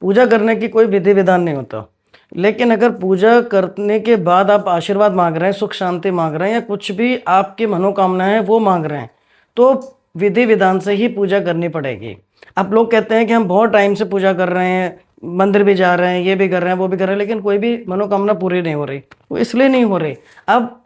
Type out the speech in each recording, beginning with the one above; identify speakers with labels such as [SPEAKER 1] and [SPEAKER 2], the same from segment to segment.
[SPEAKER 1] पूजा करने की कोई विधि विधान नहीं होता। लेकिन अगर पूजा करने के बाद आप आशीर्वाद मांग रहे हैं, सुख शांति मांग रहे हैं, या कुछ भी आपकी मनोकामना है वो मांग रहे हैं, तो विधि विधान से ही पूजा करनी पड़ेगी। अब लोग कहते हैं कि हम बहुत टाइम से पूजा कर रहे हैं, मंदिर भी जा रहे हैं, ये भी कर रहे हैं, वो भी कर रहे हैं, लेकिन कोई भी मनोकामना पूरी नहीं हो रही। वो इसलिए नहीं हो रही। अब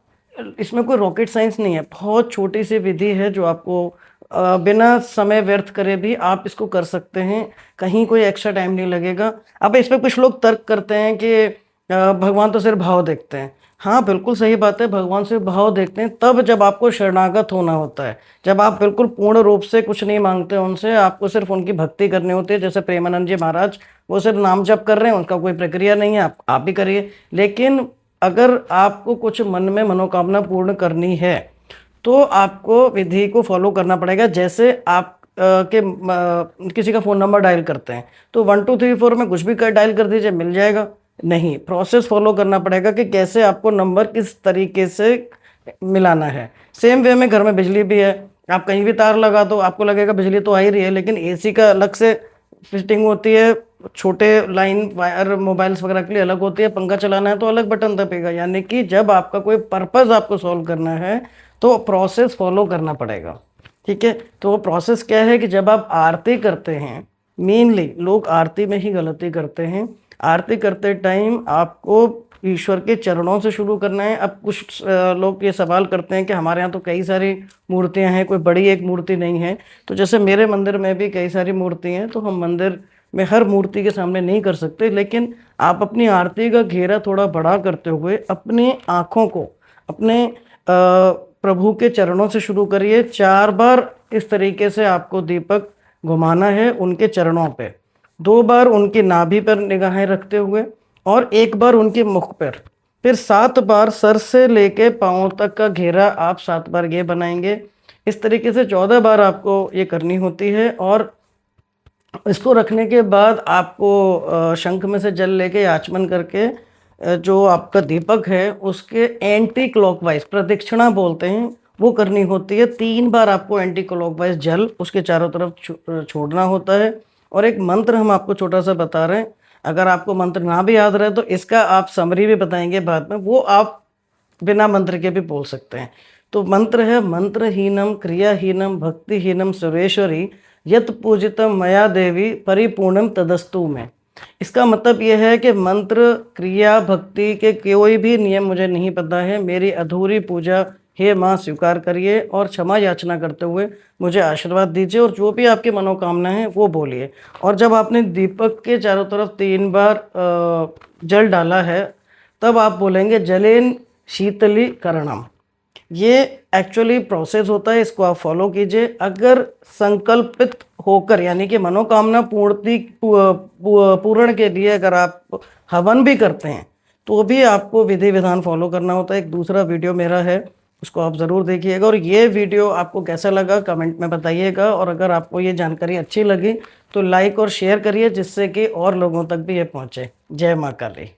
[SPEAKER 1] इसमें कोई रॉकेट साइंस नहीं है, बहुत छोटी सी विधि है जो आपको बिना समय व्यर्थ करे भी आप इसको कर सकते हैं। कहीं कोई एक्स्ट्रा टाइम नहीं लगेगा। अब इस पे कुछ लोग तर्क करते हैं कि भगवान तो सिर्फ भाव देखते हैं। हाँ, बिल्कुल सही बात है, भगवान सिर्फ भाव देखते हैं तब जब आपको शरणागत होना होता है। जब आप बिल्कुल पूर्ण रूप से कुछ नहीं मांगते उनसे, आपको सिर्फ उनकी भक्ति करनी होती है। जैसे प्रेमानंद जी महाराज, वो सिर्फ नाम जप कर रहे हैं, उनका कोई प्रक्रिया नहीं है, आप भी करिए। लेकिन अगर आपको कुछ मन में मनोकामना पूर्ण करनी है तो आपको विधि को फॉलो करना पड़ेगा। जैसे आप किसी का फ़ोन नंबर डायल करते हैं तो 1 2 3 4 में कुछ भी कर डायल कर दीजिए, मिल जाएगा। नहीं, प्रोसेस फॉलो करना पड़ेगा कि कैसे आपको नंबर किस तरीके से मिलाना है। सेम वे में घर में बिजली भी है, आप कहीं भी तार लगा दो, आपको लगेगा बिजली तो आ ही रही है, लेकिन एसी का अलग से फिटिंग होती है, छोटे लाइन वायर मोबाइल्स वगैरह के लिए अलग होती है, पंखा चलाना है तो अलग बटन दबेगा। यानी कि जब आपका कोई पर्पज़ आपको सॉल्व करना है तो प्रोसेस फॉलो करना पड़ेगा। ठीक है, तो वो प्रोसेस क्या है कि जब आप आरती करते हैं, मेनली लोग आरती में ही गलती करते हैं। आरती करते टाइम आपको ईश्वर के चरणों से शुरू करना है। अब कुछ लोग ये सवाल करते हैं कि हमारे यहाँ तो कई सारी मूर्तियाँ हैं, कोई बड़ी एक मूर्ति नहीं है। तो जैसे मेरे मंदिर में भी कई सारी मूर्ति हैं, तो हम मंदिर में हर मूर्ति के सामने नहीं कर सकते, लेकिन आप अपनी आरती का घेरा थोड़ा बड़ा करते हुए अपनी आँखों को अपने प्रभु के चरणों से शुरू करिए। 4 बार इस तरीके से आपको दीपक घुमाना है उनके चरणों पे। 2 बार उनकी नाभि पर निगाहें रखते हुए और 1 बार उनके मुख पर। फिर 7 बार सर से लेके पाँव तक का घेरा आप 7 बार ये बनाएंगे। इस तरीके से 14 बार आपको ये करनी होती है। और इसको रखने के बाद आपको शंख में से जल लेके आचमन करके जो आपका दीपक है उसके एंटी क्लॉकवाइज, प्रदक्षिणा बोलते हैं, वो करनी होती है। 3 बार आपको एंटी क्लॉकवाइज जल उसके चारों तरफ छोड़ना होता है। और एक मंत्र हम आपको छोटा सा बता रहे हैं, अगर आपको मंत्र ना भी याद रहे तो इसका आप समरी भी बताएंगे बाद में, वो आप बिना मंत्र के भी बोल सकते हैं। तो मंत्र है, मंत्रहीनम क्रियाहीनम भक्तिहीनम सुरेश्वरी यत पूजितम मया देवी परिपूर्णम तदस्तु में। इसका मतलब यह है कि मंत्र क्रिया भक्ति के कोई भी नियम मुझे नहीं पता है, मेरी अधूरी पूजा हे माँ स्वीकार करिए और क्षमा याचना करते हुए मुझे आशीर्वाद दीजिए और जो भी आपकी मनोकामना है वो बोलिए। और जब आपने दीपक के चारों तरफ 3 बार जल डाला है तब आप बोलेंगे जलेन शीतली करणम। ये एक्चुअली प्रोसेस होता है, इसको आप फॉलो कीजिए। अगर संकल्पित होकर यानी कि मनोकामना पूर्ण के लिए अगर आप हवन भी करते हैं तो भी आपको विधि विधान फॉलो करना होता है। एक दूसरा वीडियो मेरा है, उसको आप ज़रूर देखिएगा। और ये वीडियो आपको कैसा लगा कमेंट में बताइएगा। और अगर आपको ये जानकारी अच्छी लगी तो लाइक और शेयर करिए, जिससे कि और लोगों तक भी ये पहुँचे। जय माँ काली।